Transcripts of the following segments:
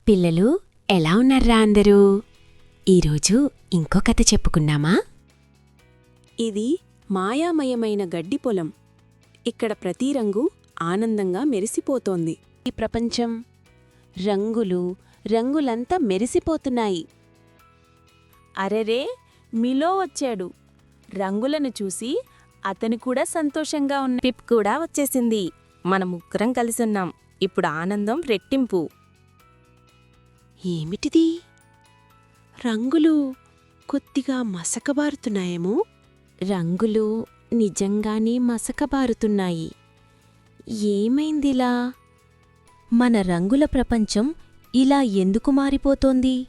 పిల్లలు ఎలా ఉన్నారా అందరూ? ఈరోజు ఇంకో కథ చెప్పుకున్నామా? ఇది మాయామయమైన గడ్డి పొలం. ఇక్కడ ప్రతి రంగు ఆనందంగా మెరిసిపోతోంది. ఈ ప్రపంచం రంగులంతా మెరిసిపోతున్నాయి. అరెరే, మిలో వచ్చాడు. రంగులను చూసి అతను కూడా సంతోషంగా ఉన్న. పిప్ కూడా వచ్చేసింది. మన ముగ్గురం కలిసున్నాం. ఇప్పుడు ఆనందం రెట్టింపు. ఏమిటిది? రంగులు కొద్దిగా మసకబారుతున్నాయేమో. రంగులు నిజంగానే మసకబారుతున్నాయి. ఏమైందిలా? మన రంగుల ప్రపంచం ఇలా ఎందుకు మారిపోతోంది?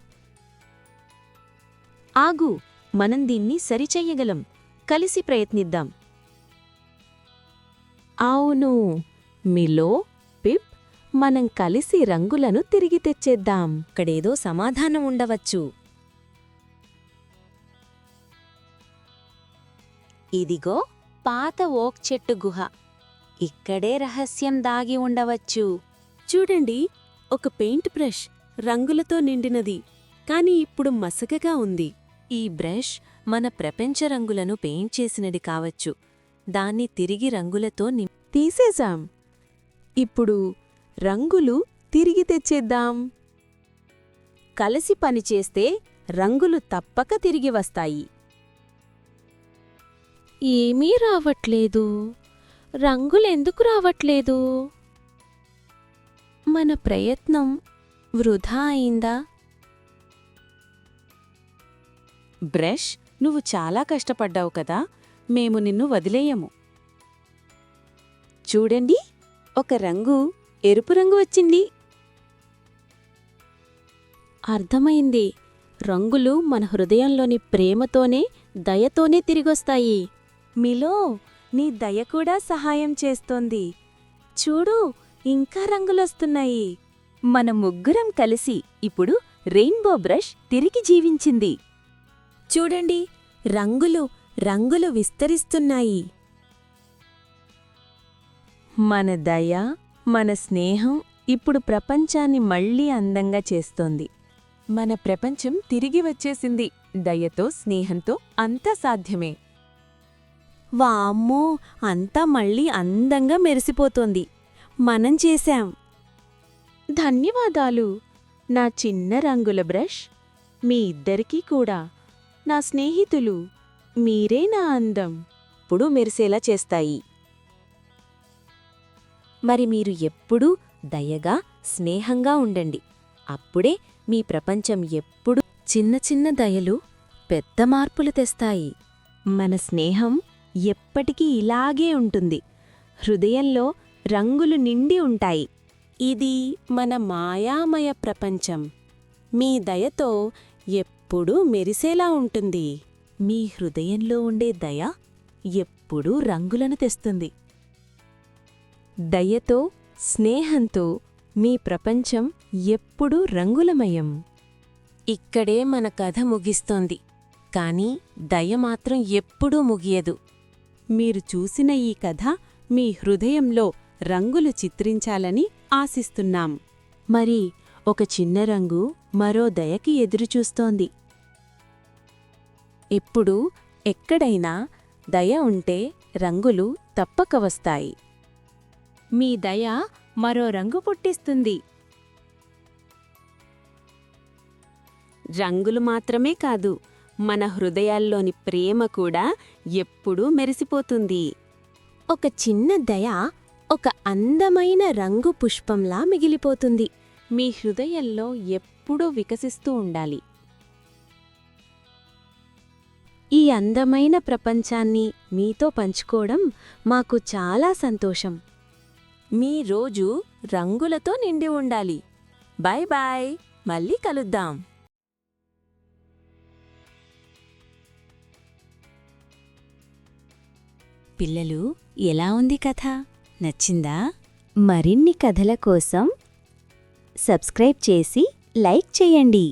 ఆగు, మనం దీన్ని సరిచెయ్యగలం. కలిసి ప్రయత్నిద్దాం. అవును, మిలో, పిప్, మనం కలిసి రంగులను తిరిగి తెచ్చేద్దాం. ఇక్కడేదో సమాధానం ఉండవచ్చు. ఇదిగో పాత ఓక్ చెట్టు గుహ. ఇక్కడే రహస్యం దాగి ఉండవచ్చు. చూడండి, ఒక పెయింట్ బ్రష్ రంగులతో నిండినది, కాని ఇప్పుడు మసకగా ఉంది. ఈ బ్రష్ మన ప్రపంచ రంగులను పెయింట్ చేసినది కావచ్చు. దాన్ని తిరిగి రంగులతో తీసేశాం. ఇప్పుడు రంగులు తిరిగి తెచ్చేద్దాం. కలిసి పనిచేస్తే రంగులు తప్పక తిరిగి వస్తాయి. ఏమీ రావట్లేదు. రంగులెందుకు రావట్లేదు? మన ప్రయత్నం వృధా అయిందా? బ్రష్, నువ్వు చాలా కష్టపడ్డావు కదా, మేము నిన్ను వదిలేయము. చూడండి, ఒక రంగు ఎరుపు రంగు వచ్చింది. అర్థమైంది. రంగులు మన హృదయంలోని ప్రేమతోనే, దయతోనే తిరిగొస్తాయి. మిలో, నీ దయ కూడా సహాయం చేస్తోంది. చూడు, ఇంకా రంగులొస్తున్నాయి. మన ముగ్గురం కలిసి ఇప్పుడు రెయిన్బో బ్రష్ తిరిగి జీవించింది. చూడండి, రంగులు విస్తరిస్తున్నాయి. మన దయ, మన స్నేహం ఇప్పుడు ప్రపంచాన్ని మళ్లీ అందంగా చేస్తోంది. మన ప్రపంచం తిరిగి వచ్చేసింది. దయతో, స్నేహంతో అంతా సాధ్యమే. వామ్మో, అంతా మళ్ళీ అందంగా మెరిసిపోతోంది. మనం చేశాం. ధన్యవాదాలు, నా చిన్న రంగుల బ్రష్. మీ ఇద్దరికీ కూడా. నా స్నేహితులు, మీరే నా అందం. ఇప్పుడు మెరిసేలా చేస్తాయి. మరి మీరు ఎప్పుడూ దయగా, స్నేహంగా ఉండండి. అప్పుడే మీ ప్రపంచం ఎప్పుడూ చిన్న చిన్న దయలు పెద్ద మార్పులు తెస్తాయి. మన స్నేహం ఎప్పటికీ ఇలాగే ఉంటుంది. హృదయంలో రంగులు నిండి ఉంటాయి. ఇది మన మాయామయ ప్రపంచం. మీ దయతో ఎప్పుడూ మెరిసేలా ఉంటుంది. మీ హృదయంలో ఉండే దయ ఎప్పుడూ రంగులను తెస్తుంది. దయతో, స్నేహంతో మీ ప్రపంచం ఎప్పుడూ రంగులమయం. ఇక్కడే మన కథ ముగిస్తోంది. కాని దయ మాత్రం ఎప్పుడూ ముగియదు. మీరు చూసిన ఈ కథ మీ హృదయంలో రంగులు చిత్రించాలని ఆశిస్తున్నాం. మరి ఒక చిన్న రంగు మరో దయకి ఎదురుచూస్తోంది. ఎప్పుడూ ఎక్కడైనా దయ ఉంటే రంగులు తప్పక వస్తాయి. మీ దయ మరో రంగు పుట్టిస్తుంది. రంగులు మాత్రమే కాదు, మన హృదయాల్లోని ప్రేమ కూడా ఎప్పుడూ మెరిసిపోతుంది. ఒక చిన్న దయ ఒక అందమైన రంగు పుష్పంలా మిగిలిపోతుంది. మీ హృదయంలో ఎప్పుడూ వికసిస్తూ ఉండాలి. ఈ అందమైన ప్రపంచాన్ని మీతో పంచుకోవడం మాకు చాలా సంతోషం. మీ రోజు రంగులతో నిండి ఉండాలి. బాయ్ బాయ్, మళ్ళీ కలుద్దాం. పిల్లలు, ఎలా ఉంది కథ? నచ్చిందా? మరిన్ని కథల కోసం సబ్స్క్రైబ్ చేసి లైక్ చేయండి.